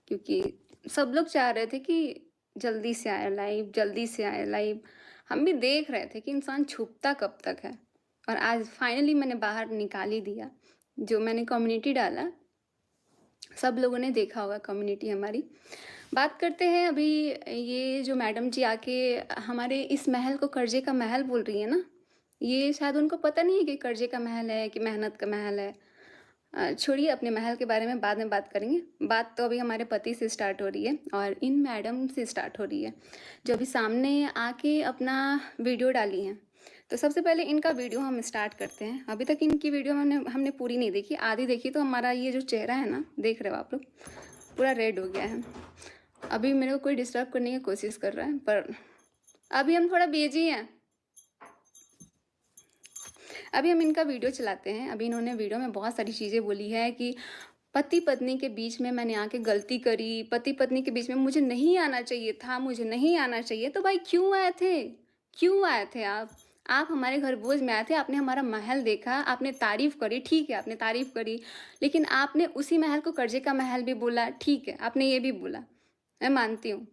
क्योंकि सब लोग चाह रहे थे कि जल्दी से आए लाइव, जल्दी से आए लाइव। हम भी देख रहे थे कि इंसान छुपता कब तक है। और आज फाइनली मैंने बाहर निकाल ही दिया। जो मैंने कम्युनिटी डाला, सब लोगों ने देखा होगा कम्युनिटी हमारी। बात करते हैं अभी। ये जो मैडम जी आके हमारे इस महल को कर्जे का महल बोल रही है ना, ये शायद उनको पता नहीं है कि कर्जे का महल है कि मेहनत का महल है। छोड़िए, अपने महल के बारे में बाद में बात करेंगे। बात तो अभी हमारे पति से स्टार्ट हो रही है और इन मैडम से स्टार्ट हो रही है, जो अभी सामने आके अपना वीडियो डाली हैं। तो सबसे पहले इनका वीडियो हम स्टार्ट करते हैं। अभी तक इनकी वीडियो हमने पूरी नहीं देखी, आधी देखी। तो हमारा ये जो चेहरा है ना, देख रहे हो आप लोग, पूरा रेड हो गया है। अभी मेरे को कोई डिस्टर्ब करने की कोशिश कर रहा है, पर अभी हम थोड़ा बिजी हैं। अभी हम इनका वीडियो चलाते हैं। अभी इन्होंने वीडियो में बहुत सारी चीज़ें बोली है कि पति पत्नी के बीच में मैंने आके गलती करी, पति पत्नी के बीच में मुझे नहीं आना चाहिए था, मुझे नहीं आना चाहिए। तो भाई क्यों आए थे? क्यों आए थे आप हमारे घर भोज में आए थे। आपने हमारा महल देखा, आपने तारीफ करी, ठीक है, आपने तारीफ करी। लेकिन आपने उसी महल को कर्जे का महल भी बोला, ठीक है, आपने ये भी बोला, मैं मानती हूँ।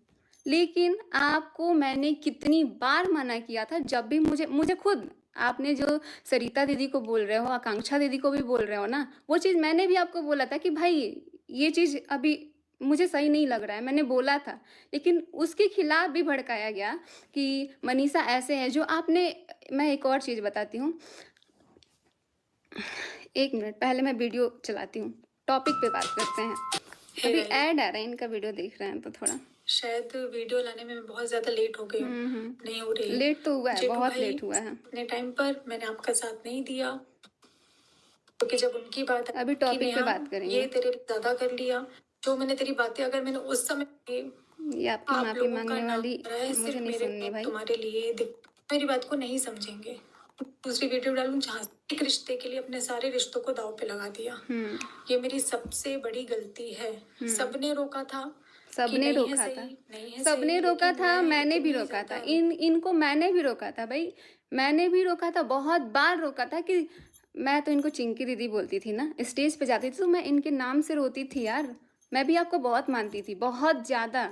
लेकिन आपको मैंने कितनी बार मना किया था, जब भी मुझे खुद आपने जो सरिता दीदी को बोल रहे हो, आकांक्षा दीदी को भी बोल रहे हो ना, वो चीज़ मैंने भी आपको बोला था कि भाई ये चीज़ अभी मुझे सही नहीं लग रहा है, मैंने बोला था। लेकिन उसके खिलाफ भी भड़काया गया कि मनीषा ऐसे है जो आपने। मैं एक और चीज़ बताती हूँ, 1 मिनट पहले मैं वीडियो चलाती हूँ, टॉपिक पे बात करते हैं। अभी ऐड आ रहा है, इनका वीडियो देख रहे हैं तो थोड़ा शायद वीडियो लाने में मैं बहुत ज़्यादा लेट हो गई हूँ, नहीं हो रही। लेट तो हुआ है, जेठू बहुत भाई, लेट हुआ है। अपने टाइम पर मैंने आपका साथ नहीं दिया, क्योंकि जब उनकी बात अभी कि टॉपिक पे नेहा बात करेंगे। ये तेरे लिए ज़्यादा कर लिया, जो मैंने तेरी बातें अगर मैंने उस समय ये आपकी आप माफ़ी लोगों का मांगने नाम वाली आ रहा है, मुझे सिर्फ नहीं मेरे सुननी भाई। तुम्हारे लिए मेरी बात को नहीं समझेंगे। दूसरी वीडियो डालूं जहाँ एक रिश्ते के लिए अपने सारे रिश्तों को दांव पे लगा दिया। ये मेरी सबसे बड़ी गलती है। सबने रोका था, सबने रोका था, सबने रोका था, मैंने भी रोका था, इनको मैंने भी रोका था भाई, मैंने भी रोका था, बहुत बार रोका था। कि मैं तो इनको चिंकी दीदी बोलती थी ना, स्टेज पे जाती थी तो मैं इनके नाम से रोती थी यार। मैं भी आपको बहुत मानती थी, बहुत ज़्यादा।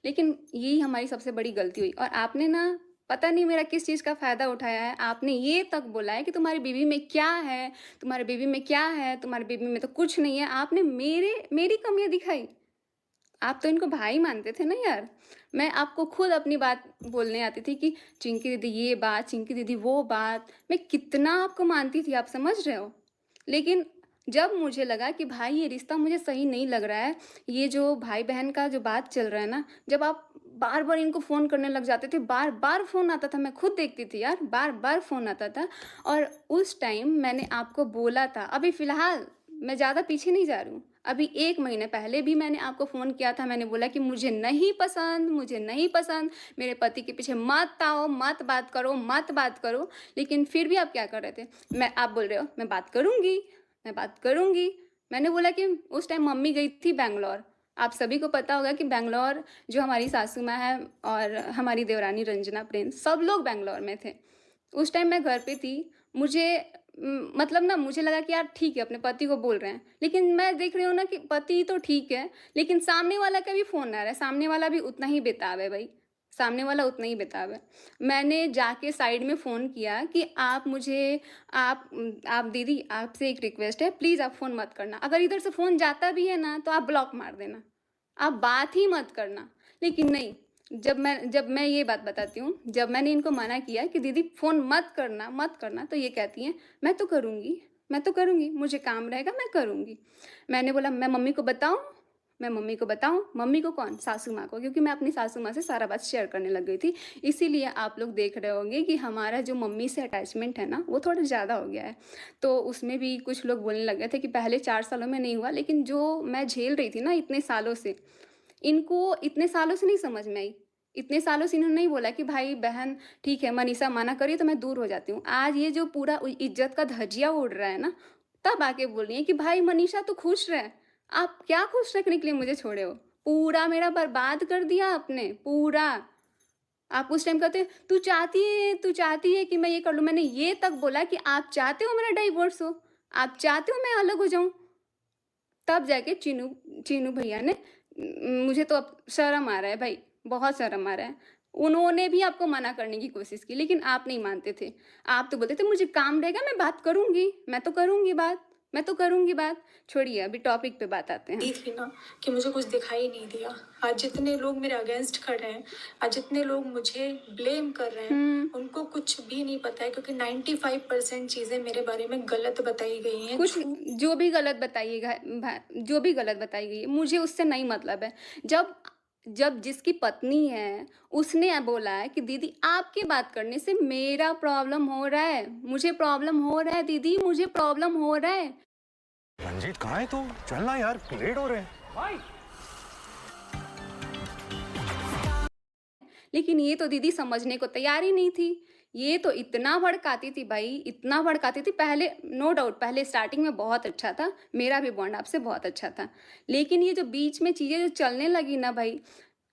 लेकिन यही हमारी सबसे बड़ी गलती हुई। और आपने ना, पता नहीं मेरा किस चीज़ का फ़ायदा उठाया है। आपने ये तक बोला है कि तुम्हारी बीवी में क्या है, तुम्हारे बीवी में क्या है, तुम्हारे बीवी में तो कुछ नहीं है। आपने मेरी कमियाँ दिखाई। आप तो इनको भाई मानते थे ना यार। मैं आपको खुद अपनी बात बोलने आती थी कि चिंकी दीदी ये बात, चिंकी दीदी वो बात। मैं कितना आपको मानती थी, आप समझ रहे हो। लेकिन जब मुझे लगा कि भाई ये रिश्ता मुझे सही नहीं लग रहा है, ये जो भाई बहन का जो बात चल रहा है ना, जब आप बार बार इनको फ़ोन करने लग जाते थे, बार बार फ़ोन आता था, मैं खुद देखती थी यार, बार बार फ़ोन आता था। और उस टाइम मैंने आपको बोला था, अभी फ़िलहाल मैं ज़्यादा पीछे नहीं जा रही हूँ, अभी 1 महीने पहले भी मैंने आपको फ़ोन किया था। मैंने बोला कि मुझे नहीं पसंद, मुझे नहीं पसंद, मेरे पति के पीछे मत आओ, मत बात करो, मत बात करो। लेकिन फिर भी आप क्या कर रहे थे? आप बोल रहे हो मैं बात करूँगी, मैं बात करूँगी। मैंने बोला कि उस टाइम मम्मी गई थी बैंगलोर। आप सभी को पता होगा कि बैंगलोर जो हमारी सासू माँ है और हमारी देवरानी रंजना प्रिंस, सब लोग बैंगलोर में थे। उस टाइम मैं घर पे थी। मुझे मतलब ना, मुझे लगा कि यार ठीक है, अपने पति को बोल रहे हैं। लेकिन मैं देख रही हूँ ना कि पति तो ठीक है, लेकिन सामने वाला का भी फ़ोन आ रहा है। सामने वाला भी उतना ही बेताब है भाई, सामने वाला उतना ही बेताब है। मैंने जाके साइड में फ़ोन किया कि आप मुझे, आप दीदी, आपसे एक रिक्वेस्ट है, प्लीज़ आप फ़ोन मत करना। अगर इधर से फ़ोन जाता भी है ना तो आप ब्लॉक मार देना, आप बात ही मत करना। लेकिन नहीं, जब मैं ये बात बताती हूँ, जब मैंने इनको मना किया कि दीदी फ़ोन मत करना, मत करना, तो ये कहती हैं मैं तो करूँगी, मैं तो करूँगी, मुझे काम रहेगा, मैं करूँगी। मैंने बोला मैं मम्मी को बताऊँ? मैं मम्मी को बताऊँ? मम्मी को कौन? सासू माँ को, क्योंकि मैं अपनी सासू माँ से सारा बात शेयर करने लग गई थी। इसीलिए आप लोग देख रहे होंगे कि हमारा जो मम्मी से अटैचमेंट है ना, वो थोड़ा ज़्यादा हो गया है। तो उसमें भी कुछ लोग बोलने लग गए थे कि पहले 4 सालों में नहीं हुआ, लेकिन जो मैं झेल रही थी ना इतने सालों से, इनको इतने सालों से नहीं समझ में आई। इतने सालों से इन्होंने नहीं बोला कि भाई बहन ठीक है, मनीषा मना करी तो मैं दूर हो जाती हूँ। आज ये जो पूरा इज्जत का धज्जिया उड़ रहा है ना, तब आके बोल रही है कि भाई मनीषा तू खुश रह। आप क्या खुश रखने के लिए मुझे छोड़े हो? पूरा मेरा बर्बाद कर दिया आपने, पूरा। आप उस टाइम कहते तू चाहती है कि मैं ये कर लूँ। मैंने ये तक बोला कि आप चाहते हो मेरा डाइवोर्स हो? आप चाहते हो मैं अलग हो जाऊँ? तब जाके चीनू चीनू भैया ने मुझे तो अब शर्म आ रहा है भाई, बहुत शर्म आ रहा है। उन्होंने भी आपको मना करने की कोशिश की, लेकिन आप नहीं मानते थे। आप तो बोलते थे मुझे काम रहेगा, मैं बात करूँगी, मैं तो करूँगी बात, मैं तो करूँगी बात। छोड़िए अभी टॉपिक पे बात आते हैं। दी थी ना कि मुझे कुछ दिखाई नहीं दिया। आज जितने लोग मेरे अगेंस्ट खड़े हैं, आज जितने लोग मुझे ब्लेम कर रहे हैं, उनको कुछ भी नहीं पता है, क्योंकि 95% चीजें मेरे बारे में गलत बताई गई हैं। कुछ जो भी गलत बताइएगा जो भी गलत बताई गई है, मुझे उससे नहीं मतलब है। जब जब जिसकी पत्नी है, उसने बोला है कि दीदी आपके बात करने से मेरा प्रॉब्लम हो रहा है, मुझे प्रॉब्लम हो रहा है दीदी, मुझे प्रॉब्लम हो रहा है। रंजीत कहाँ है तू? चलना यार, लेट हो रहे हैं। लेकिन ये तो दीदी समझने को तैयार ही नहीं थी। ये तो इतना भड़काती थी भाई, इतना भड़काती थी। पहले नो डाउट पहले स्टार्टिंग में बहुत अच्छा था, मेरा भी बॉन्ड आपसे बहुत अच्छा था। लेकिन ये जो बीच में चीज़ें जो चलने लगी ना भाई,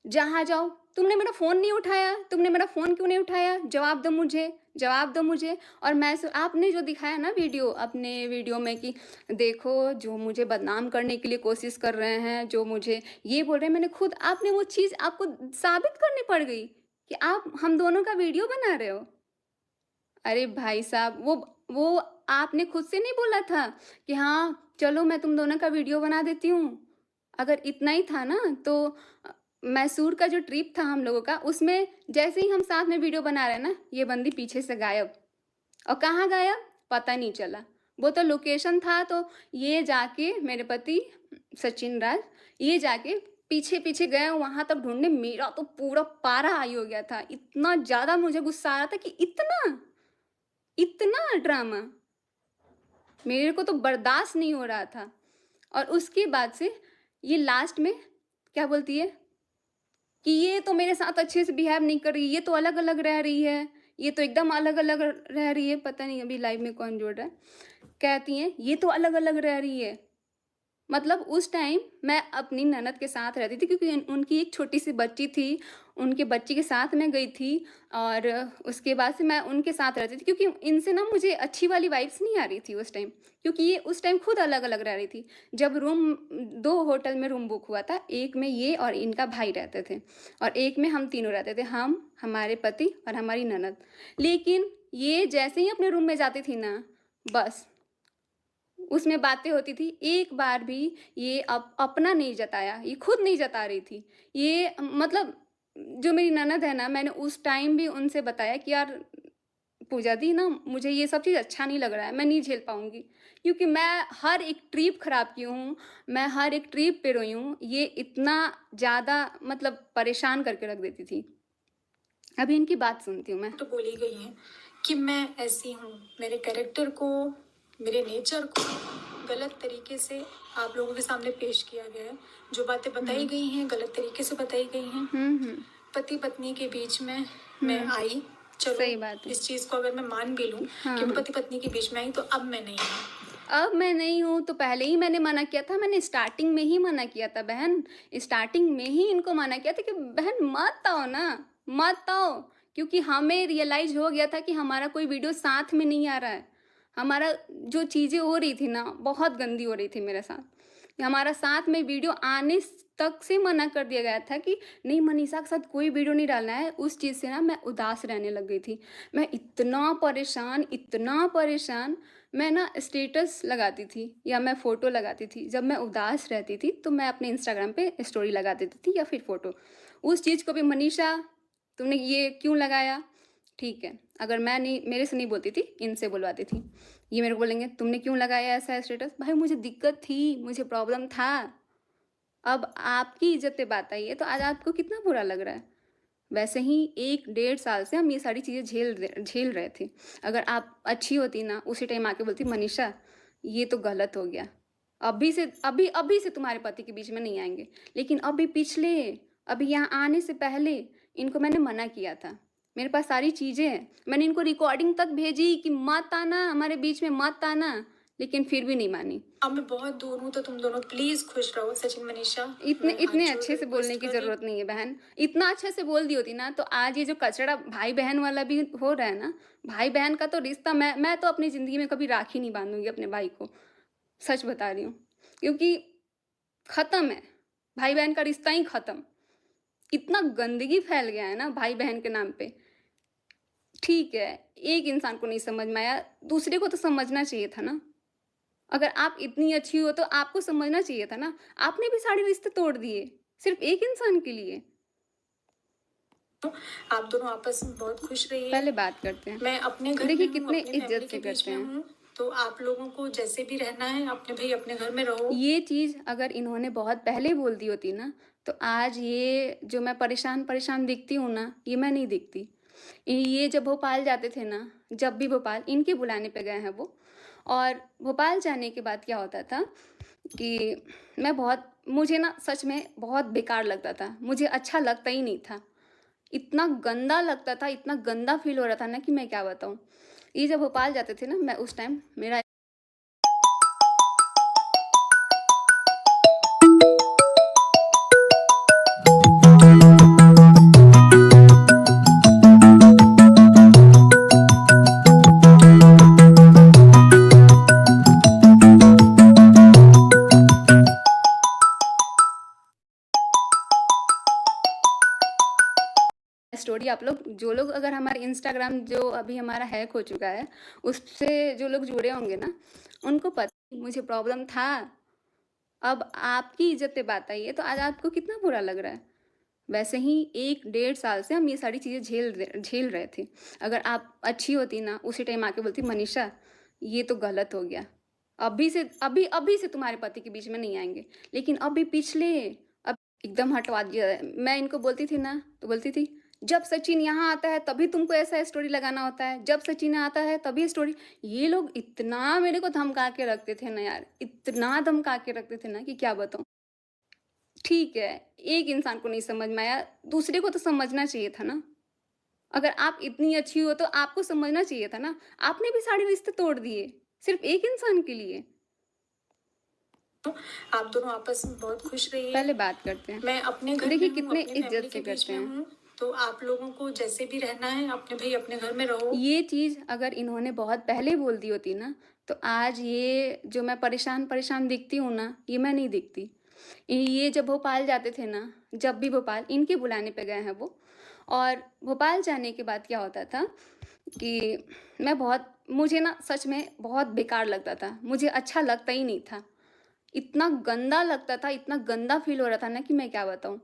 जहाँ जाओ तुमने मेरा फ़ोन नहीं उठाया, तुमने मेरा फ़ोन क्यों नहीं उठाया? जवाब दो मुझे, जवाब दो मुझे। और आपने जो दिखाया ना वीडियो, अपने वीडियो में कि देखो जो मुझे बदनाम करने के लिए कोशिश कर रहे हैं, जो मुझे ये बोल रहे हैं, मैंने खुद आपने वो चीज़ आपको साबित करनी पड़ गई कि आप हम दोनों का वीडियो बना रहे हो। अरे भाई साहब वो आपने खुद से नहीं बोला था कि हाँ, चलो मैं तुम दोनों का वीडियो बना देती हूँ। अगर इतना ही था ना तो मैसूर का जो ट्रिप था हम लोगों का, उसमें जैसे ही हम साथ में वीडियो बना रहे हैं ना, ये बंदी पीछे से गायब। और कहाँ गायब? पता नहीं चला। वो तो लोकेशन था तो ये जाके मेरे पति सचिन राज, ये जाके पीछे-पीछे गए वहाँ तक ढूँढने। मेरा तो पूरा पारा हाई हो गया था। इतना ज़्यादा मुझे गुस्सा आ रहा था कि इतना! इतना ड्रामा! मेरे को तो बर्दाश्त नहीं हो रहा था। और उसके बाद से ये लास्ट में क्या बोलती है कि ये तो मेरे साथ अच्छे से बिहेव नहीं कर रही, ये तो अलग-अलग रह रही है, ये तो एकदम अलग-अलग रह रही है। पता नहीं अभी लाइव में कौन जुड़ रहा है। कहती हैं, ये तो अलग-अलग रह रही है। मतलब उस टाइम मैं अपनी ननद के साथ रहती थी, क्योंकि उनकी एक छोटी-सी बच्ची थी, उनके बच्ची के साथ मैं गई थी। और उसके बाद से मैं उनके साथ रहती थी, क्योंकि इनसे ना मुझे अच्छी वाली वाइब्स नहीं आ रही थी उस टाइम, क्योंकि ये उस टाइम खुद अलग-अलग रह रही थी। जब 2 होटल में रूम बुक हुआ था, एक में ये और इनका भाई रहते थे और एक में हम तीनों रहते थे, हम, हमारे पति और हमारी ननद। लेकिन ये जैसे ही अपने रूम में जाती थी ना, बस उसमें बातें होती थी। एक बार भी ये अपना नहीं जताया, ये खुद नहीं जता रही थी। ये मतलब जो मेरी ननद है ना, मैंने उस टाइम भी उनसे बताया कि यार पूजा दी ना, मुझे ये सब चीज़ अच्छा नहीं लग रहा है, मैं नहीं झेल पाऊँगी। क्योंकि मैं हर एक ट्रिप खराब की हूँ, मैं हर एक ट्रिप पे रोई हूँ। ये इतना ज़्यादा मतलब परेशान करके रख देती थी। अभी इनकी बात सुनती हूँ मैं। तो बोली गई है कि मैं ऐसी हूँ। मेरे कैरेक्टर को, मेरे नेचर को गलत तरीके से आप लोगों के सामने पेश किया गया है। जो बातें बताई गई हैं गलत तरीके से बताई गई हैं। पति पत्नी के बीच में मैं आई, चलो सही बात है। इस चीज को अगर मैं मान भी लूं कि मैं पति पत्नी के बीच में आई, तो अब मैं नहीं हूँ। अब मैं नहीं हूँ तो पहले ही मैंने मना किया था। मैंने स्टार्टिंग में ही मना किया था बहन, स्टार्टिंग में ही इनको मना किया था कि बहन मत आओ ना, मत आओ। क्योंकि हमें रियलाइज हो गया था कि हमारा कोई वीडियो साथ में नहीं आ रहा है। हमारा जो चीज़ें हो रही थी ना, बहुत गंदी हो रही थी मेरे साथ। हमारा साथ में वीडियो आने तक से मना कर दिया गया था कि नहीं, मनीषा के साथ कोई वीडियो नहीं डालना है। उस चीज़ से ना मैं उदास रहने लग गई थी। मैं इतना परेशान, इतना परेशान, मैं ना स्टेटस लगाती थी या मैं फ़ोटो लगाती थी। जब मैं उदास रहती थी तो मैं अपने इंस्टाग्राम पे स्टोरी लगा देती थी या फिर फ़ोटो। उस चीज़ को भी मनीषा तुमने ये क्यों लगाया? ठीक है, अगर मैं नहीं, मेरे से नहीं बोलती थी, इनसे बुलवाती थी। ये मेरे को बोलेंगे तुमने क्यों लगाया ऐसा स्टेटस? भाई मुझे दिक्कत थी, मुझे प्रॉब्लम था। अब आपकी इज़्ज़त पे बात आई है तो आज आपको कितना बुरा लग रहा है? वैसे ही 1 डेढ़ साल से हम ये सारी चीज़ें झेल रहे थे। अगर आप अच्छी होती ना, उसी टाइम आके बोलती मनीषा ये तो गलत हो गया। अभी से तुम्हारे पति के बीच में नहीं आएँगे। लेकिन अभी यहाँ आने से पहले इनको मैंने मना किया था। मेरे पास सारी चीज़ें हैं। मैंने इनको रिकॉर्डिंग तक भेजी कि मत आना, हमारे बीच में मत आना, लेकिन फिर भी नहीं मानी। अब मैं बहुत दूर हूँ, तो तुम दोनों प्लीज खुश रहो। सचिन मनीषा, इतने मैं हाथ इतने जोड़ अच्छे से बोलने रिक्वेस्ट की कर रही ज़रूरत नहीं है बहन। इतना अच्छे से बोल दी होती ना तो आज ये जो कचरा भाई-बहन वाला भी हो रहा है ना, भाई-बहन का तो रिश्ता मैं तो अपनी ज़िंदगी में कभी राखी नहीं बाँधूँगी अपने भाई को। सच बता रही हूँ। क्योंकि ख़त्म है। भाई बहन का रिश्ता ही खत्म। इतना गंदगी फैल गया है ना भाई बहन के नाम पे। ठीक है, एक इंसान को नहीं समझ में आया, दूसरे को तो समझना चाहिए था ना। अगर आप इतनी अच्छी हो तो आपको समझना चाहिए था ना। आपने भी सारे रिश्ते तोड़ दिए सिर्फ एक इंसान के लिए। आप दोनों आपस में बहुत खुश रहिए। पहले बात करते हैं। मैं अपने घर देखिए में हूँ, कितने अपनी इज्जत फैमिली से के बीच करते में हैं। हूँ, तो आप लोगों को जैसे भी रहना है अपने भाई अपने घर में रहो। ये चीज़ अगर इन्होंने बहुत पहले बोल दी होती ना, तो आज ये जो मैं परेशान दिखती हूँ ना, ये मैं नहीं दिखती। ये जब भोपाल जाते थे ना, जब भी भोपाल इनके बुलाने पे गए हैं वो। और भोपाल जाने के बाद क्या होता था कि मुझे ना सच में बहुत बेकार लगता था। मुझे अच्छा लगता ही नहीं था। इतना गंदा लगता था, इतना गंदा फ़ील हो रहा था ना कि मैं क्या बताऊँ। ये जब भोपाल जाते थे ना, मैं उस टाइम मेरा स्टोरी आप लोग जो लोग अगर हमारे इंस्टाग्राम जो अभी हमारा हैक हो चुका है, उससे जो लोग जुड़े होंगे ना, उनको पता मुझे प्रॉब्लम था। अब आपकी इज़्ज़त पे बात आई है, तो आज आपको कितना बुरा लग रहा है। वैसे ही 1 डेढ़ साल से हम ये सारी चीज़ें झेल रहे थे। अगर आप अच्छी होती ना, उसी टाइम आके बोलती, "मनीषा, ये तो गलत हो गया। अभी से तुम्हारे पति के बीच में नहीं आएँगे।" लेकिन अभी पिछले अब एकदम हटवा दिया है। मैं इनको बोलती थी ना, तो बोलती थी, "जब सचिन यहाँ आता है, तभी तुमको ऐसा स्टोरी लगाना होता है। जब सचिन आता है, तभी स्टोरी।" ये लोग इतना मेरे को धमका के रखते थे ना यार, इतना धमका के रखते थे ना कि क्या बताऊँ। ठीक है, एक इंसान को नहीं समझ में आया, दूसरे को तो समझना चाहिए था ना। अगर आप इतनी अच्छी हो तो आपको समझना चाहिए था ना। आपने भी सारे रिश्ते तोड़ दिए, सिर्फ एक इंसान के लिए। आप दोनों आपस में बहुत खुश रहिए। पहले बात करते हैं। मैं अपने घर देखिए में हूँ, कितने अपनी फैमिली इज्जत के से बीच करते में हैं। हूँ, तो आप लोगों को जैसे भी रहना है अपने भाई अपने घर में रहो। ये चीज़ अगर इन्होंने बहुत पहले बोल दी होती ना, तो आज ये जो मैं परेशान दिखती हूँ ना, ये मैं नहीं दिखती। ये जब भोपाल जाते थे ना, जब भी भोपाल इनके बुलाने पे गए हैं वो। और भोपाल जाने के बाद क्या होता था कि मुझे ना सच में बहुत बेकार लगता था। मुझे अच्छा लगता ही नहीं था। इतना गंदा लगता था, इतना गंदा फ़ील हो रहा था ना कि मैं क्या बताऊँ।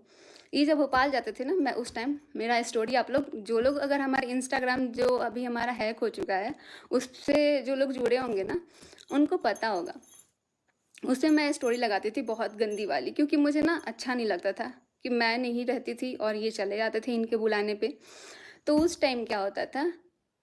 ये जब भोपाल जाते थे ना, मैं उस टाइम मेरा स्टोरी आप लोग जो लोग अगर हमारे इंस्टाग्राम जो अभी हमारा हैक हो चुका है, उससे जो लोग जुड़े होंगे ना, उनको पता होगा। उससे मैं स्टोरी लगाती थी बहुत गंदी वाली, क्योंकि मुझे ना अच्छा नहीं लगता था कि मैं नहीं रहती थी और ये चले जाते थे इनके बुलाने पे। तो उस टाइम क्या होता था,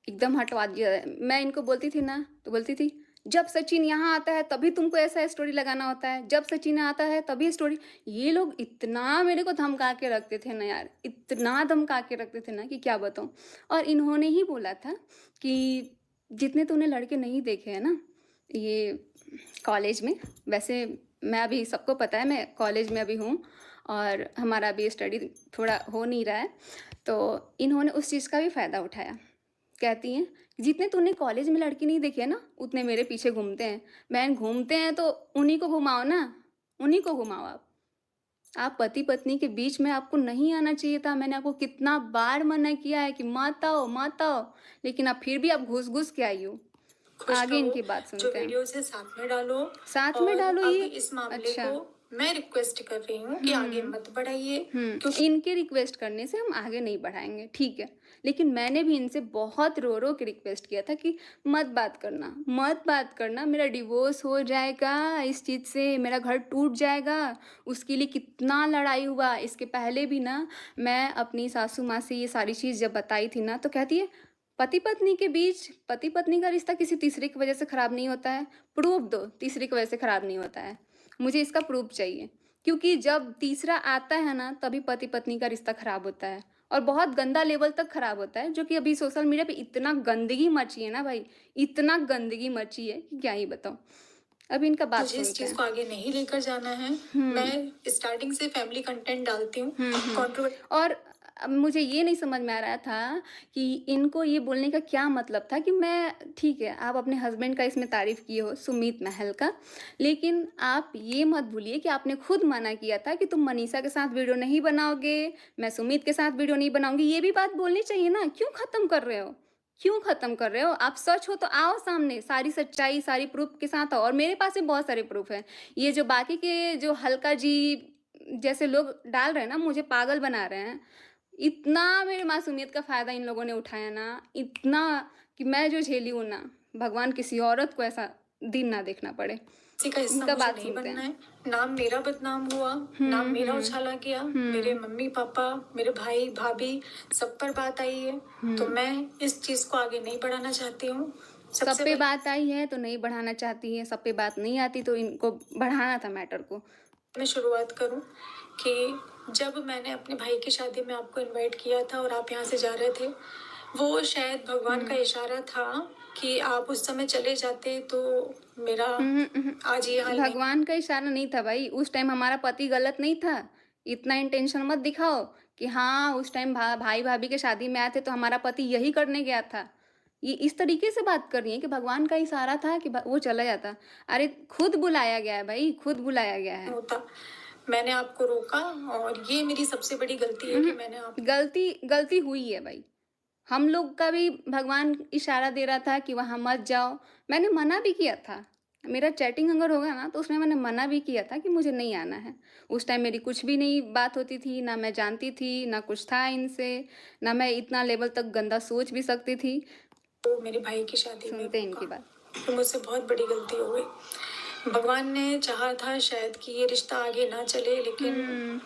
एकदम हटवा दिया है। मैं इनको बोलती थी ना, तो बोलती थी, "जब सचिन यहाँ आता है, तभी तुमको ऐसा स्टोरी लगाना होता है। जब सचिन आता है, तभी स्टोरी।" ये लोग इतना मेरे को धमका के रखते थे ना यार, इतना धमका के रखते थे ना कि क्या बताऊँ। और इन्होंने ही बोला था कि जितने तूने लड़के नहीं देखे हैं ना, ये कॉलेज में, वैसे मैं अभी सबको पता है मैं कॉलेज में अभी हूँ और हमारा अभी स्टडी थोड़ा हो नहीं रहा है। तो इन्होंने उस चीज़ का भी फ़ायदा उठाया। कहती हैं, "जितने तूने कॉलेज में लड़की नहीं देखे ना, उतने मेरे पीछे घूमते हैं।" बहन घूमते हैं तो उन्हीं को घुमाओ ना, उन्हीं को घुमाओ आप। आप पति-पत्नी के बीच में आपको नहीं आना चाहिए था। मैंने आपको कितना बार मना किया है कि मत आओ, मत आओ, लेकिन आप फिर भी आप घुस-घुस के आई हो। खुश आगे रहो। इनकी बात जो सुनते हैं। वीडियोस है साथ में डालो। साथ में और डालो अब ये? इस मामले अच्छा। को मैं रिक्वेस्ट कर रही हूँ कि आगे मत बढ़ाइए, क्योंकि इनके रिक्वेस्ट करने से हम आगे नहीं बढ़ाएँगे, ठीक है। लेकिन मैंने भी इनसे बहुत रो-रो के रिक्वेस्ट किया था कि मत बात करना, मेरा डिवोर्स हो जाएगा इस चीज़ से, मेरा घर टूट जाएगा। उसके लिए कितना लड़ाई हुआ। इसके पहले भी ना मैं अपनी सासू माँ से ये सारी चीज़ जब बताई थी ना, तो कहती है, "पति-पत्नी के बीच पति-पत्नी का रिश्ता किसी तीसरे की वजह से खराब नहीं होता है। प्रूफ़ दो, तीसरे की वजह से खराब नहीं होता है। मुझे इसका प्रूफ़ चाहिए।" क्योंकि जब तीसरा आता है ना, तभी पति-पत्नी का रिश्ता खराब होता है और बहुत गंदा लेवल तक खराब होता है, जो कि अभी सोशल मीडिया पे इतना गंदगी मची है ना भाई, इतना गंदगी मची है कि क्या ही बताऊँ। अब इनका बात मुझे इस सुनते चीज हैं। को आगे नहीं लेकर जाना है। मैं स्टार्टिंग से फैमिली कंटेंट डालती हूँ। हुँ, हुँ। कंट्रोवर्सी और अब मुझे ये नहीं समझ में आ रहा था कि इनको ये बोलने का क्या मतलब था कि मैं ठीक है, आप अपने हस्बैंड का इसमें तारीफ़ किए हो सुमीत महल का, लेकिन आप ये मत भूलिए कि आपने खुद मना किया था कि तुम मनीषा के साथ वीडियो नहीं बनाओगे, मैं सुमीत के साथ वीडियो नहीं बनाऊँगी, ये भी बात बोलनी चाहिए ना, क्यों ख़त्म कर रहे हो? क्यों ख़त्म कर रहे हो? आप सच हो तो आओ सामने, सारी सच्चाई, सारी प्रूफ़ के साथ आओ और मेरे पास भी बहुत सारे प्रूफ़ हैं। ये जो बाकी के जो हल्का जी जैसे लोग डाल रहे हैं ना, मुझे पागल बना रहे हैं, इतना मेरे मासूमियत का फ़ायदा इन लोगों ने उठाया ना, इतना कि मैं जो झेली हूँ ना, भगवान किसी औरत को ऐसा दिन ना देखना पड़े। किसी का हिस्सा इनका मुझे बात नहीं सुनते बनना हैं। है। नाम मेरा बदनाम हुआ, नाम मेरा उछाला गया, मेरे मम्मी पापा, मेरे भाई भाभी सब पर बात आई है, तो मैं इस चीज को आगे नहीं बढ़ाना चाहती हूँ। सब सबसे पे पहले बात आई है तो नहीं बढ़ाना चाहती है, सब पे बात नहीं आती तो इनको बढ़ाना था मैटर को। मैं शुरुआत करूं कि जब मैंने अपने भाई की शादी में आपको इनवाइट किया था और आप यहाँ से जा रहे थे, वो शायद भगवान का इशारा था कि आप उस समय चले जाते तो मेरा आज ये हाल नहीं। भगवान का इशारा नहीं था भाई, उस टाइम हमारा पति गलत नहीं था। इतना इंटेंशन मत दिखाओ कि हाँ, उस टाइम भाई-भाभी के शादी में आए थे तो हमारा पति यही करने गया था। ये इस तरीके से बात कर रही हैं कि भगवान का इशारा था कि भ वो चला जाता। अरे खुद बुलाया गया है भाई, खुद बुलाया गया है। होता, मैंने आपको रोका और ये मेरी सबसे बड़ी गलती है कि मैंने आप गलती गलती हुई है भाई। हम लोग का भी भगवान इशारा दे रहा था कि वहाँ मत जाओ। मैंने मना भी किया था। मेरा चैटिंग अगर होगा ना तो उसमें मैंने मना भी किया था कि मुझे नहीं आना है। उस टाइम मेरी कुछ भी नहीं बात होती थी, ना मैं जानती थी, ना कुछ था इनसे, ना मैं इतना लेवल तक गंदा सोच भी सकती थी। को मेरे भाई की शादी में सुनते हैं इनकी रोका, बात। तो मुझसे बहुत बड़ी गलती हो गई। भगवान ने चाहा था शायद कि ये रिश्ता आगे ना चले, लेकिन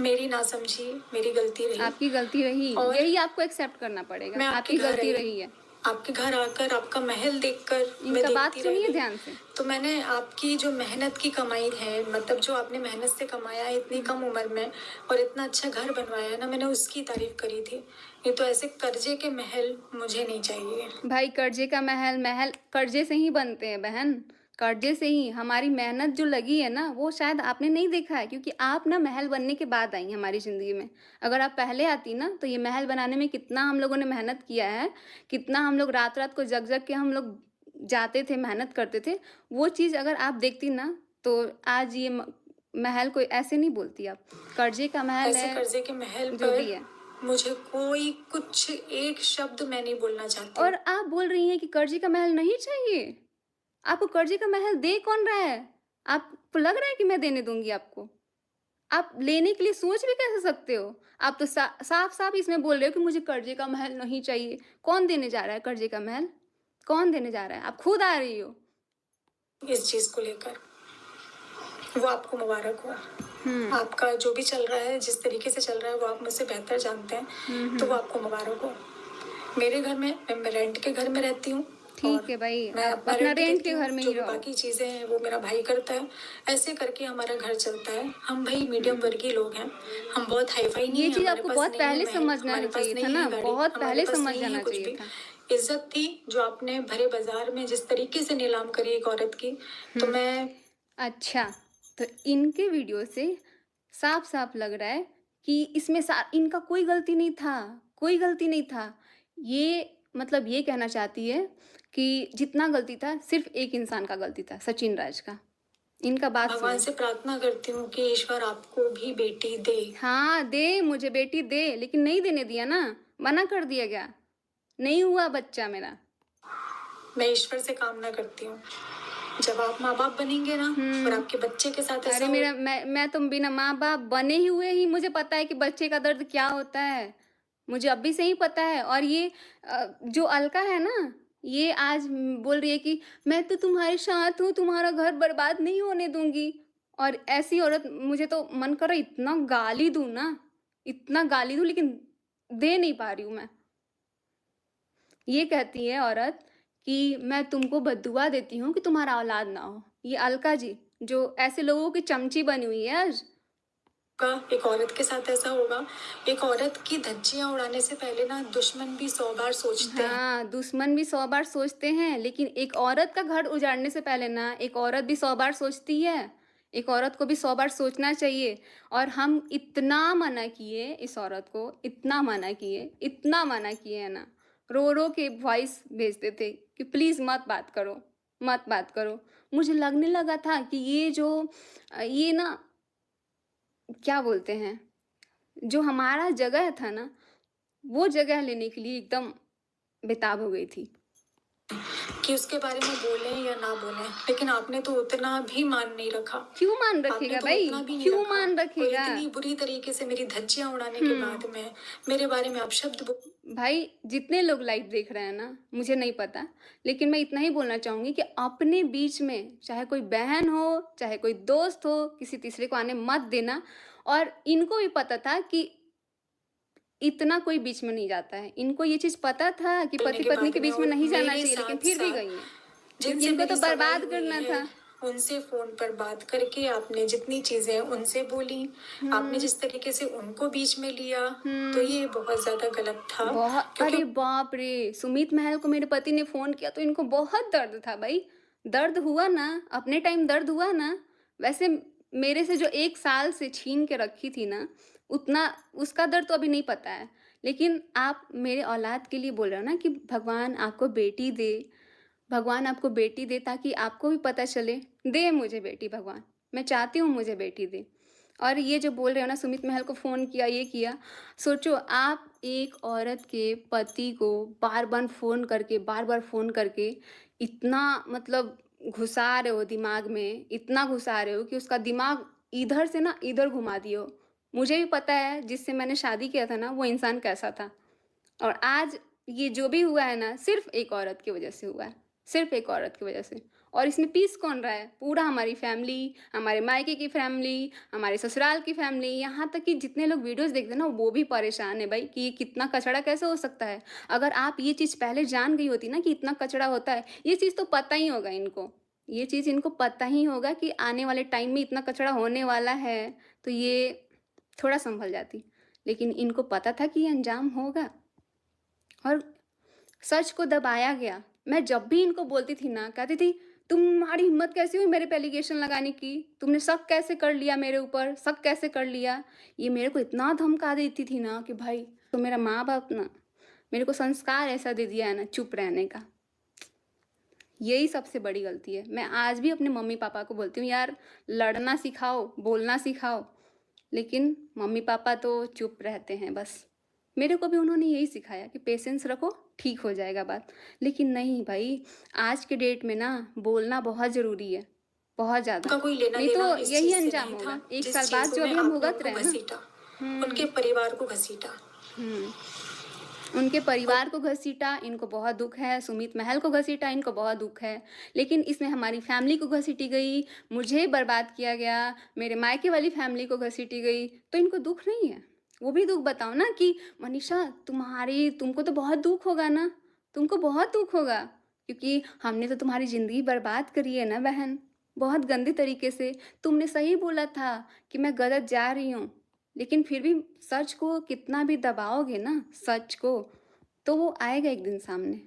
मेरी नासमझी मेरी गलती रही। आपकी गलती रही, और यही आपको एक्सेप्ट करना पड़ेगा। मैं आपकी घर गलती आई, रही है। आपके घर आकर आपका महल देखकर मैं इनका बात देखती रह सुनिए गई। ध्यान से। तो मैंने आपकी जो मेहनत की कमाई है, मतलब जो आपने मेहनत से कमाया है इतनी कम उम्र में और इतना अच्छा घर बनवाया है ना, मैंने उसकी तारीफ करी थी। नहीं तो ऐसे कर्जे के महल मुझे नहीं चाहिए। भाई कर्जे का महल कर्जे से ही बनते हैं बहन, कर्जे से ही। हमारी मेहनत जो लगी है ना वो शायद आपने नहीं देखा है क्योंकि आप ना महल बनने के बाद आई हमारी ज़िंदगी में। अगर आप पहले आती ना तो ये महल बनाने में कितना हम लोगों ने मेहनत किया है, कितना हम लोग रात-रात को जग-जग के हम लोग जाते थे, मेहनत करते थे। वो चीज़ अगर आप देखती ना तो आज ये महल कोई ऐसे नहीं बोलती आप। कर्जे का महल ऐसे है, कर्जे के महल जो भी पर है। मुझे कोई कुछ एक शब्द मैं नहीं बोलना चाहती और हूँ। आप बोल रही हैं कि कर्जे का महल नहीं चाहिए? आपको कर्जे का महल दे कौन रहा है? आपको लग रहा है कि मैं देने दूँगी आपको? आप लेने के लिए सोच भी कैसे सकते हो? आप तो साफ-साफ इसमें बोल रहे हो कि मुझे कर्जे का महल नहीं चाहिए। कौन देने जा रहा है कर्जे का महल? कौन देने जा रहा है? आप खुद आ रही हो। इस चीज को लेकर वो आपको मुबारक हो। आपका जो भी चल रहा है, जिस तरीके से चल रहा है, वो आप मुझसे बेहतर जानते हैं, तो वो आपको मुबारक हो। मेरे घर में मैं रेंट के घर में रहती हूँ ठीक और है भाई, मैं आप अपना अपना रेंट रेंट देती के हूँ, घर में जो ही भी रहो। बाकी चीज़ें हैं वो मेरा भाई करता है। ऐसे करके हमारा घर चलता है। हम भाई मीडियम वर्गीय लोग हैं, हम बहुत हाई फाई नहीं ये है, चीज़ हमारे आपको पास बहुत नहीं है पहले महल, समझना हमारे पास चाहिए था नहीं ना, है गाड़ी, बहुत हमारे पहले पास समझ नहीं है जाना कुछ चाहिए भी। था। इज्जत थी जो आपने भरे बाजार में जिस तरीके से नीलाम करी एक औरत की, तो मैं अच्छा, तो इनके वीडियो से साफ-साफ लग रहा है कि इसमें इनका कोई गलती नहीं था, कोई गलती नहीं था। ये मतलब ये कहना चाहती है कि जितना गलती था सिर्फ़ एक इंसान का गलती था, सचिन राज का। इनका बात भगवान सुनो। से प्रार्थना करती हूँ कि ईश्वर आपको भी बेटी दे। हाँ, दे मुझे बेटी दे, लेकिन नहीं देने दिया ना, मना कर दिया गया। नहीं हुआ बच्चा मेरा। मैं ईश्वर से कामना करती हूँ जब आप माँ बाप बनेंगे ना और आपके बच्चे के साथ ऐसा अरे हो, मेरा मैं तो बिना माँ-बाप बने ही हुए ही मुझे पता है कि बच्चे का दर्द क्या होता है। मुझे अभी से ही पता है और ये जो अलका है ना, ये आज बोल रही है कि मैं तो तुम्हारे साथ हूँ, तुम्हारा घर बर्बाद नहीं होने दूँगी। और ऐसी औरत मुझे तो मन कर रहा है इतना गाली दूँ ना, इतना गाली दूँ लेकिन दे नहीं पा रही हूँ मैं। ये कहती है औरत कि मैं तुमको बद्दुआ देती हूँ कि तुम्हारा औलाद ना हो। ये अलका जी, जो ऐसे लोगों की चमची बनी हुई है आज। का एक औरत के साथ ऐसा होगा। एक औरत की धज्जियां उड़ाने से पहले ना दुश्मन भी 100 बार सोचते हैं। हाँ, दुश्मन भी 100 बार सोचते हैं, लेकिन एक औरत का घर उजाड़ने से पहले ना एक औरत भी 100 बार सोचती है। एक औरत को भी 100 बार सोचना चाहिए। और हम इतना मना किए इस औरत को, इतना मना किए है ना, रो-रो के वॉइस भेजते थे कि प्लीज़ मत बात करो, मत बात करो। मुझे लगने लगा था कि ये जो ये ना क्या बोलते हैं, जो हमारा जगह था ना, वो जगह लेने के लिए एकदम बेताब हो गई थी। कि उसके बारे में बोलें या ना बोलें, लेकिन आपने तो उतना भी मान नहीं रखा। क्यों मान आपने रखेगा तो भाई? उतना भी नहीं क्यों रखा। मान और रखेगा? इतनी बुरी तरीके से मेरी धज्जियां उड़ाने के बाद में मेरे बारे में आप शब्द भाई जितने लोग लाइव देख रहे हैं ना, मुझे नहीं पता, लेकिन मैं इतना ही बोलना चाहूँगी कि अपने बीच में चाहे कोई बहन हो, चाहे कोई दोस्त हो, किसी तीसरे को आने मत देना। और इनको भी पता था कि इतना कोई बीच में नहीं जाता है। इनको ये चीज़ पता था कि बोलने के पति-पत्नी बाद के में बीच में और नहीं जाना मेरे चाहिए, लेकिन साथ फिर भी साथ गई हैं। जिनसे इनको मेरी तो सगाई बर्बाद हुई करना है था। उनसे फोन पर बात करके आपने जितनी चीजें उनसे बोली, आपने हुँ, जिस तरीके से उनको बीच में लिया, तो हुँ। ये बहुत ज्यादा गलत था। क्योंकि अरे बाप रे! सुमित महल को मेरे पति ने फ़ोन किया तो इनको बहुत दर्द था भाई। दर्द हुआ ना, अपने टाइम दर्द हुआ ना। वैसे मेरे से जो 1 साल से छीन के रखी थी ना, उतना उसका दर्द तो अभी नहीं पता है। लेकिन आप मेरे औलाद के लिए बोल रहे हो ना कि भगवान आपको बेटी दे, भगवान आपको बेटी दे ताकि आपको भी पता चले। दे मुझे बेटी भगवान, मैं चाहती हूँ मुझे बेटी दे। और ये जो बोल रहे हो ना सुमित महल को फ़ोन किया, ये किया, सोचो आप एक औरत के पति को बार बार फ़ोन करके इतना मतलब घुसा रहे हो दिमाग में, इतना घुसा रहे हो कि उसका दिमाग इधर से ना इधर घुमा दिए हो। मुझे भी पता है जिससे मैंने शादी किया था ना वो इंसान कैसा था। और आज ये जो भी हुआ है ना सिर्फ़ एक औरत की वज़ह से हुआ है, सिर्फ़ एक औरत की वज़ह से। और इसमें पीस कौन रहा है? पूरा हमारी फैमिली, हमारे मायके की फैमिली, हमारे ससुराल की फैमिली, यहाँ तक कि जितने लोग वीडियोज़ देखते हैं ना वो भी परेशान है भाई कि ये कितना कचरा कैसे हो सकता है? अगर आप ये चीज़ पहले जान गई होती ना कि इतना कचरा होता है, ये चीज़ तो पता ही होगा इनको। ये चीज़ इनको पता ही होगा कि आने वाले टाइम में इतना कचरा होने वाला है, तो ये थोड़ा सँभल जाती। लेकिन इनको पता था कि ये अंजाम होगा। और सच को दबाया गया। मैं जब भी इनको बोलती थी ना, कहती थी, "तुम्हारी हिम्मत कैसे हुई मेरे पे एलिगेशन लगाने की? तुमने शक कैसे कर लिया मेरे ऊपर? शक कैसे कर लिया?" ये मेरे को इतना धमका देती थी ना कि भाई, तो मेरा माँ-बाप ना मेरे को संस्कार ऐसा दे दिया है ना चुप रहने का। यही सबसे बड़ी गलती है। मैं आज भी अपने मम्मी-पापा को बोलती हूँ, "यार, लड़ना सिखाओ, बोलना सिखाओ।" लेकिन मम्मी-पापा तो चुप रहते हैं बस। मेरे को भी उन्होंने यही सिखाया कि पेशेंस रखो, ठीक हो जाएगा बात। लेकिन नहीं भाई, आज के डेट में ना बोलना बहुत ज़रूरी है, बहुत ज़्यादा। उनका कोई लेना नहीं देना तो इस यही चीज से अंजाम नहीं होगा। था 1 जिस साल बाद चीजों जो में अभी हम आपने भुगत उनको रहे हैं ना। घसीटा, उनके हुँ, परिवार को घसीटा। हुँ। उनके परिवार को घसीटा, इनको बहुत दुःख है, सुमित महल को घसीटा, इनको बहुत दुःख है। लेकिन इसमें हमारी फैमिली को घसीटी गई, मुझे बर्बाद किया गया, मेरे मायके वाली फैमिली को घसीटी गई, तो इनको दुःख नहीं है। वो भी दुःख बताओ ना कि मनीषा तुमको तो बहुत दुःख होगा ना, तुमको बहुत दुःख होगा, क्योंकि हमने तो तुम्हारी ज़िंदगी बर्बाद करी है ना बहन, बहुत गंदे तरीके से। तुमने सही बोला था कि मैं गलत जा रही हूँ, लेकिन फिर भी सच को कितना भी दबाओगे ना सच को, तो वो आएगा एक दिन सामने।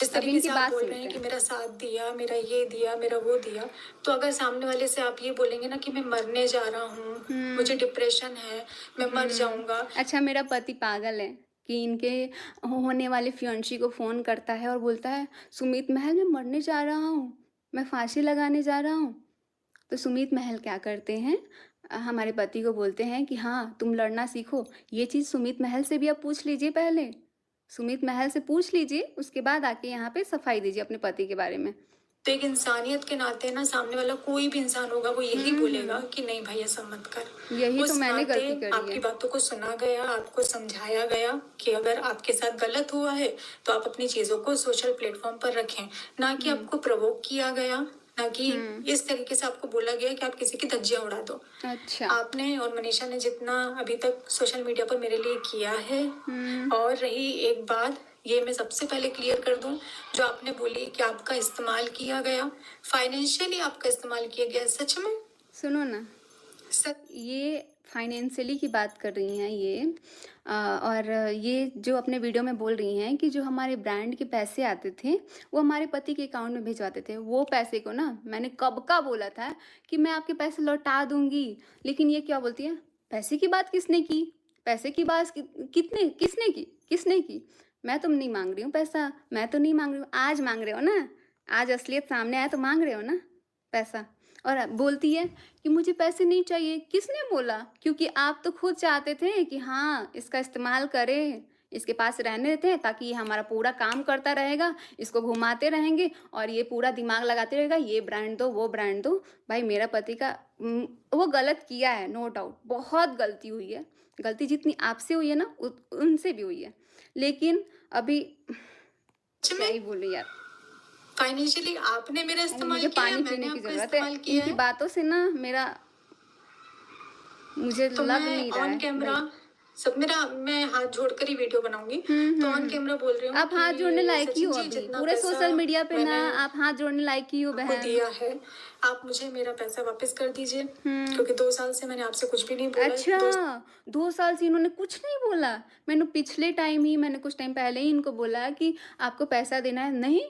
जिस अब तरीके इनकी से आप बात बोल रहे सुनते हैं कि हैं। मेरा साथ दिया, मेरा ये दिया, मेरा वो दिया, तो अगर सामने वाले से आप ये बोलेंगे ना कि मैं मरने जा रहा हूँ, मुझे हुँ, डिप्रेशन है, मैं मर हुँ। जाऊँगा। अच्छा मेरा पति पागल है कि इनके होने वाले फियांसी को फ़ोन करता है और बोलता है, "सुमीत महल मैं मरने जा रहा हूँ, मैं फांसी लगाने जा रहा हूँ।" तो सुमीत महल क्या करते हैं, हमारे पति को बोलते हैं कि हाँ, तुम लड़ना सीखो। ये चीज़ सुमीत महल से भी आप पूछ लीजिए पहले। सुमीत महल से पूछ लीजिए, उसके बाद आके यहाँ पे सफाई दीजिए अपने पति के बारे में। तो एक इंसानियत के नाते ना सामने वाला कोई भी इंसान होगा वो यही हुँ, बोलेगा हुँ। कि नहीं भाई ऐसा मत कर। यही तो उस मैंने नाते गलती करी आपकी है। बातों को सुना गया, आपको समझाया गया कि अगर आपके साथ गलत हुआ है तो आप अपनी चीजों को सोशल प्लेटफॉर्म पर रखें, ना कि हुँ, आपको प्रवोक किया गया, ना कि हुँ। इस तरीके से आपको बोला गया कि आप किसी की धज्जियां उड़ा दो। अच्छा। आपने और मनीषा ने जितना अभी तक सोशल मीडिया पर मेरे लिए किया है, हुँ। और रही एक बात, ये मैं सबसे पहले क्लियर कर दूं, जो आपने बोली कि आपका इस्तेमाल किया गया, फाइनेंशियली आपका इस्तेमाल किया गया, सच में सुनो ना, सच ये फाइनेंशियली की बात कर रही हैं ये और ये जो अपने वीडियो में बोल रही हैं कि जो हमारे ब्रांड के पैसे आते थे वो हमारे पति के अकाउंट में भिजवाते थे। वो पैसे को ना मैंने कब का बोला था कि मैं आपके पैसे लौटा दूंगी, लेकिन ये क्या बोलती है, पैसे की बात किसने की, पैसे की बात कितने किसने की, मैं तुम नहीं मांग रही हूँ पैसा, मैं तो नहीं मांग रही हूँ। आज मांग रहे हो ना, आज असलियत सामने आया तो मांग रहे हो ना पैसा। और बोलती है कि मुझे पैसे नहीं चाहिए। किसने बोला? क्योंकि आप तो खुद चाहते थे कि हाँ इसका इस्तेमाल करें, इसके पास रहने देते हैं ताकि ये हमारा पूरा काम करता रहेगा, इसको घुमाते रहेंगे और ये पूरा दिमाग लगाते रहेगा, ये ब्रांड दो वो ब्रांड दो। भाई मेरा पति का वो गलत किया है, नो डाउट बहुत गलती हुई है, गलती जितनी आपसे हुई है ना उनसे भी हुई है, लेकिन अभी क्या ही बोलूं यार। फाइनेंशियली आपने मेरा अरे इस्तेमाल मुझे किया है, पानी मैंने पीने की आपका जरूरत है, इस्तेमाल किया इनकी है। बातों से ना मेरा मुझे तो लग मैं नहीं रहा ऑन है कैमरा भाई। सब मेरा मैं हाथ जोड़कर ही वीडियो बनाऊंगी। तो ऑन कैमरा बोल रही हूँ आप हाथ जोड़ने कि लायक ही सचिन हो, जी अभी जितना पूरे पैसा सोशल मीडिया पे ना मैंने आप हाथ जोड़ने लायक ही हो आपको बहन। दिया है, आप मुझे मेरा पैसा वापस कर दीजिए, क्योंकि 2 साल से मैंने आपसे कुछ भी नहीं बोला। अच्छा 2 साल से इन्होंने कुछ नहीं बोला? मैंने कुछ टाइम पहले ही इनको बोला कि आपको पैसा देना है। नहीं,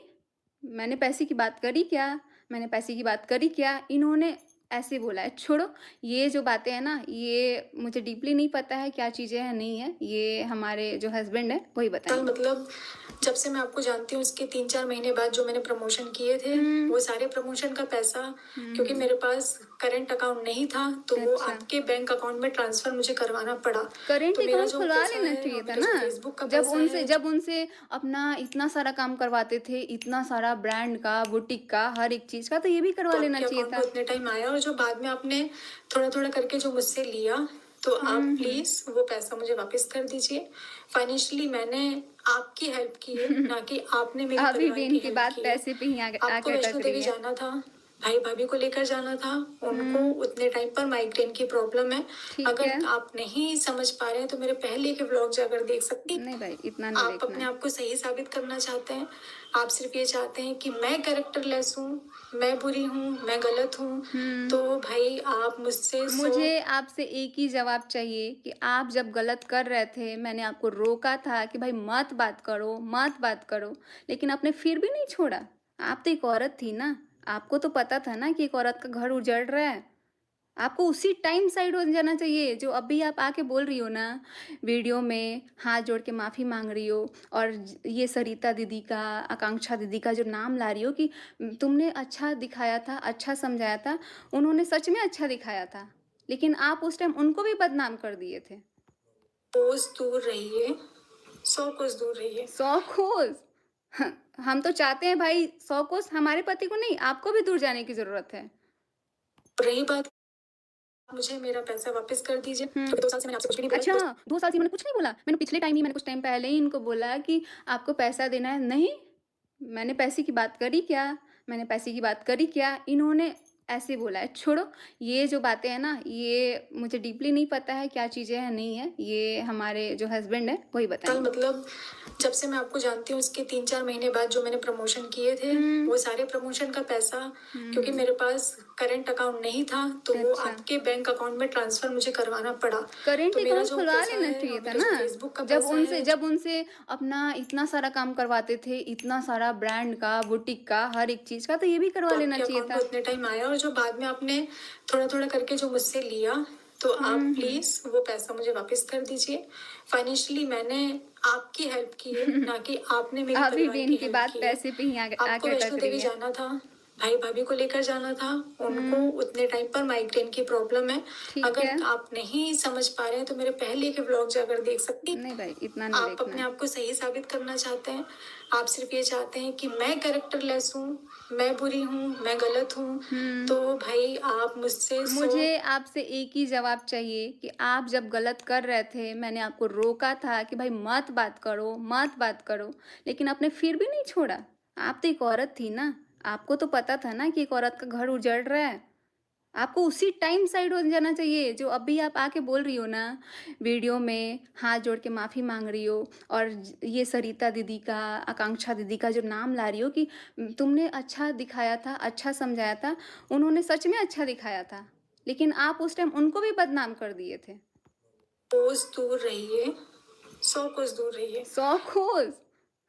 मैंने पैसे की बात करी क्या? मैंने पैसे की बात करी क्या? इन्होंने ऐसे बोला है। छोड़ो, ये जो बातें हैं ना, ये मुझे डीपली नहीं पता है क्या चीज़ें हैं नहीं है, ये हमारे जो हस्बैंड है वही कल बताएंगे। मतलब जब से मैं आपको जानती हूँ उसके 3-4 महीने बाद जो मैंने प्रमोशन किए थे, वो सारे प्रमोशन का पैसा, क्योंकि मेरे पास करंट अकाउंट नहीं था तो वो अच्छा। आपके बैंक अकाउंट में ट्रांसफर मुझे करवाना पड़ा। करेंट तो मेरा अकाउंट जो खुलवा पैसा लेना है चाहिए और था मेरा जो ना, फेसबुक का पैसा है, जब उनसे अपना इतना सारा काम करवाते थे, इतना सारा ब्रांड का, बुटीक का, हर एक चीज़ का, तो ये भी करवा तो लेना आपके चाहिए अकाउंट था। में उतने टाइम आया, और जो बाद में आपने थोड़ा थोड़ा करके जो मुझसे लिया, तो आप प्लीज वो पैसा मुझे वापस कर दीजिए। फाइनेंशियली मैंने आपकी हेल्प की है, ना कि आपने मेरे अभी परिवार भी की इनकी हेल्प बात की है। पैसे पे ही आपको आके वैष्णो अटक देवी रही है। जाना था, भाई भाभी को लेकर जाना था, उनको उतने टाइम पर माइग्रेन की प्रॉब्लम है। ठीक अगर है। आप नहीं समझ पा रहे हैं तो मेरे पहले के ब्लॉग जाकर देख सकती। नहीं भाई, इतना नहीं आप देखना अपने है। आप को सही साबित करना चाहते हैं, आप सिर्फ ये चाहते हैं कि मैं कैरेक्टरलेस हूँ, मैं बुरी हूँ, मैं गलत हूँ। तो भाई आप मुझसे मुझे आपसे एक ही जवाब चाहिए कि आप जब गलत कर रहे थे, मैंने आपको रोका था कि भाई मत बात करो, मत बात करो, लेकिन आपने फिर भी नहीं छोड़ा। आप तो एक औरत थी ना, आपको तो पता था ना कि एक औरत का घर उजड़ रहा है। आपको उसी टाइम साइड हो जाना चाहिए, जो अभी आप आके बोल रही हो ना वीडियो में, हाथ जोड़ के माफ़ी मांग रही हो और ये सरिता दीदी का, आकांक्षा दीदी का जो नाम ला रही हो कि तुमने अच्छा दिखाया था, अच्छा समझाया था, उन्होंने सच में अच्छा दिखाया था, लेकिन आप उस टाइम उनको भी बदनाम कर दिए थे। कोस दूर रहिए, 100 कोस दूर रहिए। 100 कोस? हम तो चाहते हैं भाई 100 कोस हमारे पति को नहीं, आपको भी दूर जाने की ज़रूरत है। रही बात, मुझे मेरा पैसा वापस कर दीजिए, क्योंकि 2 साल से मैंने आपसे कुछ भी नहीं बोला। अच्छा 2 साल से मैंने कुछ नहीं बोला? मैंने कुछ टाइम पहले ही इनको बोला कि आपको पैसा देना है। नहीं, मैंने पैसे की बात करी क्या? मैंने पैसे की बात करी क्या? इन्होंने ऐसे बोला है। छोड़ो, ये जो बातें हैं ना, ये मुझे डीपली नहीं पता है क्या चीज़ें हैं नहीं है, ये हमारे जो हस्बैंड है वही कल बताएंगे। मतलब जब से मैं आपको जानती हूँ उसके 3-4 महीने बाद जो मैंने प्रमोशन किए थे, वो सारे प्रमोशन का पैसा, क्योंकि मेरे पास करंट अकाउंट नहीं था तो वो अच्छा। आपके बैंक अकाउंट में ट्रांसफर मुझे करवाना पड़ा। करेंट तो मेरा अकाउंट जो खुलवा पैसा लेना है चाहिए और था मेरा जो ना, फेसबुक का पैसा है, जब उनसे अपना इतना सारा काम करवाते थे, इतना सारा ब्रांड का, बुटीक का, हर एक चीज़ का, तो ये भी करवा तो लेना आपके चाहिए अकाउंट था। में उतने टाइम आया, और जो बाद में आपने थोड़ा थोड़ा करके जो मुझसे लिया, तो आप प्लीज वो पैसा मुझे वापस कर दीजिए। फाइनेंशियली मैंने आपकी हेल्प की है, ना कि आपने मेरे अभी परिवार भी की इनकी हेल्प बात की है। पैसे पे ही आपको आके वैष्णो अटक देवी रही है। जाना था, भाई भाभी को लेकर जाना था, उनको उतने टाइम पर माइग्रेन की प्रॉब्लम है। ठीक अगर है। आप नहीं समझ पा रहे हैं तो मेरे पहले के ब्लॉग जाकर देख सकती। नहीं भाई, इतना नहीं आप देखना अपने है। आप को सही साबित करना चाहते हैं, आप सिर्फ ये चाहते हैं कि मैं कैरेक्टरलेस हूँ, मैं बुरी हूँ, मैं गलत हूँ। तो भाई आप मुझसे मुझे आपसे एक ही जवाब चाहिए कि आप जब गलत कर रहे थे, मैंने आपको रोका था कि भाई मत बात करो, मत बात करो, लेकिन आपने फिर भी नहीं छोड़ा। आप तो एक औरत थी ना, आपको तो पता था ना कि एक औरत का घर उजड़ रहा है। आपको उसी टाइम साइड हो जाना चाहिए, जो अभी आप आके बोल रही हो ना वीडियो में, हाथ जोड़ के माफ़ी मांग रही हो और ये सरिता दीदी का, आकांक्षा दीदी का जो नाम ला रही हो कि तुमने अच्छा दिखाया था, अच्छा समझाया था, उन्होंने सच में अच्छा दिखाया था, लेकिन आप उस टाइम उनको भी बदनाम कर दिए थे। कोस दूर रहिए, 100 कोस दूर रहिए। 100 कोस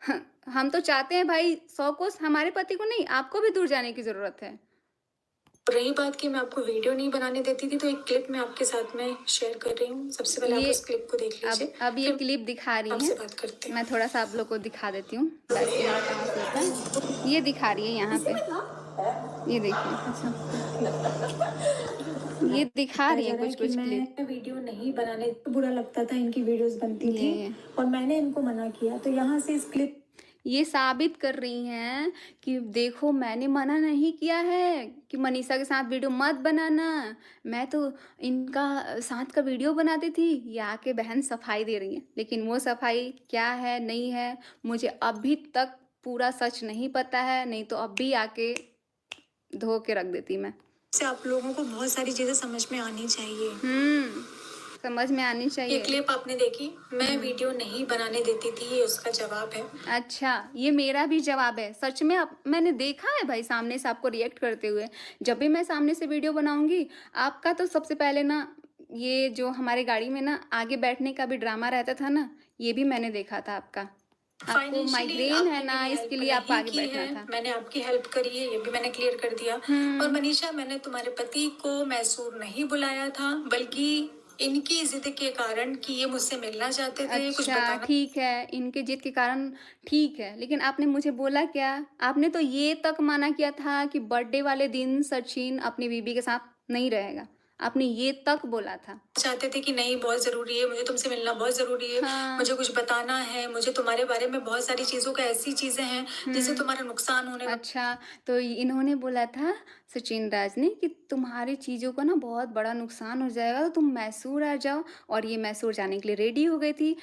ह हम तो चाहते हैं भाई 100 कोस हमारे पति को नहीं, आपको भी दूर जाने की ज़रूरत है। रही बात कि मैं आपको वीडियो नहीं बनाने देती थी, तो एक क्लिप मैं आपके साथ में शेयर कर रही हूँ। सबसे पहले आप ये उस क्लिप को देख लीजिए, अब ये फिर क्लिप दिखा रही आपसे हैं। बात करते हैं। मैं थोड़ा-सा आप लोग को दिखा देती हूँ। बैक कैमरा कहाँ से होता है? ये दिखा रही है यहाँ पे। ये देखिए। ये दिखा रही है कि कुछ-कुछ क्लिप। मैं वीडियो नहीं बनाने, बुरा लगता था इनकी वीडियोस बनती थी ये और मैंने इनको मना किया, तो यहाँ से इस क्लिप ये साबित कर रही हैं कि देखो मैंने मना नहीं किया है कि मनीषा के साथ वीडियो मत बनाना। मैं तो इनका साथ का वीडियो बनाती थी। ये आके बहन सफाई दे रही है। लेकिन वो सफाई क्या है, नहीं है, मुझे अभी तक पूरा सच नहीं पता है, नहीं तो अब भी आके धो के रख देती मैं। से आप लोगों को बहुत सारी चीजें समझ में आनी चाहिए। समझ में आनी ये चाहिए। क्लिप आपने देखी, मैं वीडियो नहीं बनाने देती थी, ये उसका जवाब है। अच्छा, ये मेरा भी जवाब है। सच में आप मैंने देखा है भाई सामने से आपको रिएक्ट करते हुए। जब भी मैं सामने से वीडियो बनाऊँगी, आपका तो सबसे पहले ना ये जो हमारे गाड़ी में ना आगे बैठने का भी ड्रामा रहता था ना, ये भी मैंने देखा था आपका। आपको फाइनेंशियली माइग्रेन है आपने ना, मेरी इसके हेल्प लिए आपको नहीं आगे की बैठना है, था। मैंने आपकी हेल्प करी है, ये भी मैंने क्लियर कर दिया। और मनीषा, मैंने तुम्हारे पति को मैसूर नहीं बुलाया था, बल्कि इनकी जिद के कारण कि ये मुझसे मिलना चाहते थे, कुछ अच्छा, बताना ठीक है, इनके ज़िद के कारण ठीक है, लेकिन आपने मुझे बोला क्या? आपने तो ये तक माना किया था कि बर्थडे वाले दिन सचिन अपनी बीबी के साथ नहीं रहेगा। आपने ये तक बोला था। चाहते थे कि नहीं, बहुत जरूरी है, मुझे तुमसे मिलना बहुत जरूरी है, हाँ। मुझे कुछ बताना है, मुझे तुम्हारे बारे में बहुत सारी चीजों का, ऐसी चीजें हैं जिससे तुम्हारा नुकसान होने वाला अच्छा, तो इन्होंने बोला था सचिन राज ने कि तुम्हारी चीज़ों को ना बहुत बड़ा नुकसान हो जाएगा, तो तुम मैसूर आ जाओ और ये मैसूर जाने के लिए रेडी हो गई थी।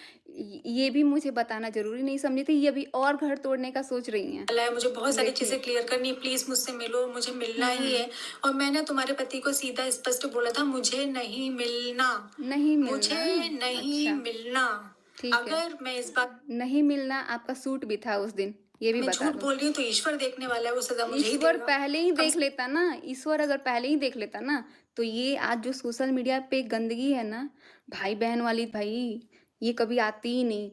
ये भी मुझे बताना ज़रूरी नहीं समझी थी, ये अभी और घर तोड़ने का सोच रही हैं। है, मुझे बहुत सारी देखिए। चीजें क्लियर करनी है, प्लीज मुझसे मिलो, मुझे मिलना ही है। और मैंने तुम्हारे पति को सीधा स्पष्ट बोला था, मुझे नहीं मिलना, नहीं मिलना? मुझे नहीं अच्छा, मिलना। ठीक है। अगर मैं इस बात नहीं मिलना आपका सूट भी था उस दिन, ये भी में बता झूठ दो। बोल रही हूँ तो ईश्वर देखने वाला है, वो सजा मुझे ही ईश्वर देगा। पहले ही कम देख लेता ना, ईश्वर अगर पहले ही देख लेता ना, तो ये आज जो सोशल मीडिया पे गंदगी है ना, भाई-बहन वाली भाई, ये कभी आती ही नहीं।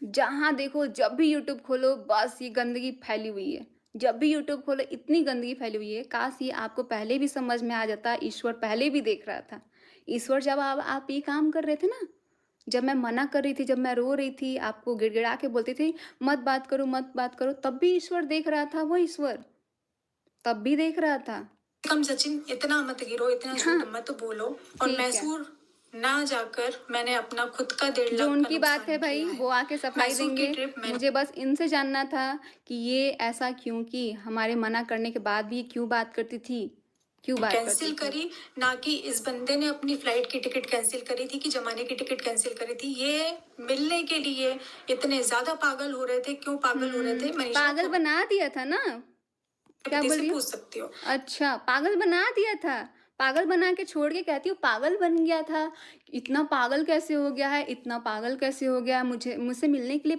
जहाँ देखो जब भी यूट्यूब खोलो बस ये गंदगी फैली हुई है। जब भी यूट्यूब खोलो इतनी गंदगी फैली हुई है, काश ये आपको पहले भी समझ में आ जाता, ईश्वर पहले भी देख रहा था। ईश्वर जब आप ये काम कर रहे थे ना, जब मैं मना कर रही थी, जब मैं रो रही थी, आपको गिड़गिड़ा के बोलती थी, मत बात करो, तब भी ईश्वर देख रहा था, वो ईश्वर, तब भी देख रहा था। कम सचिन, इतना मत गिरो, इतना झूठ हाँ, मत बोलो। और ठीक है। मैसूर ना जाकर मैंने अपना खुद का 1.5 जो लाख का उनकी बात है नुकसान भाई, किया है। वो आके सफाई मैसूर की देंगे। ट्रिप मैंने मुझे बस इनसे जानना था कि ये ऐसा क्यों की? हमारे मना करने के बाद भी ये क्यों बात करती थी? क्यों बात करती कैंसिल थी? करी, ना कि इस बंदे ने अपनी फ्लाइट की टिकट कैंसिल करी थी, कि जमाने की टिकट कैंसिल करी थी। ये मिलने के लिए इतने ज्यादा पागल हो रहे थे। क्यों पागल हो रहे थे? मनीषा पागल बना दिया था ना? क्या पति बोल से रही हो? पूछ सकती हो। अच्छा, पागल बना दिया था। पागल बना के छोड़ के कहती हो पागल बन गया था। इतना पागल कैसे हो गया है? इतना पागल कैसे हो गया? मुझसे मिलने के लिए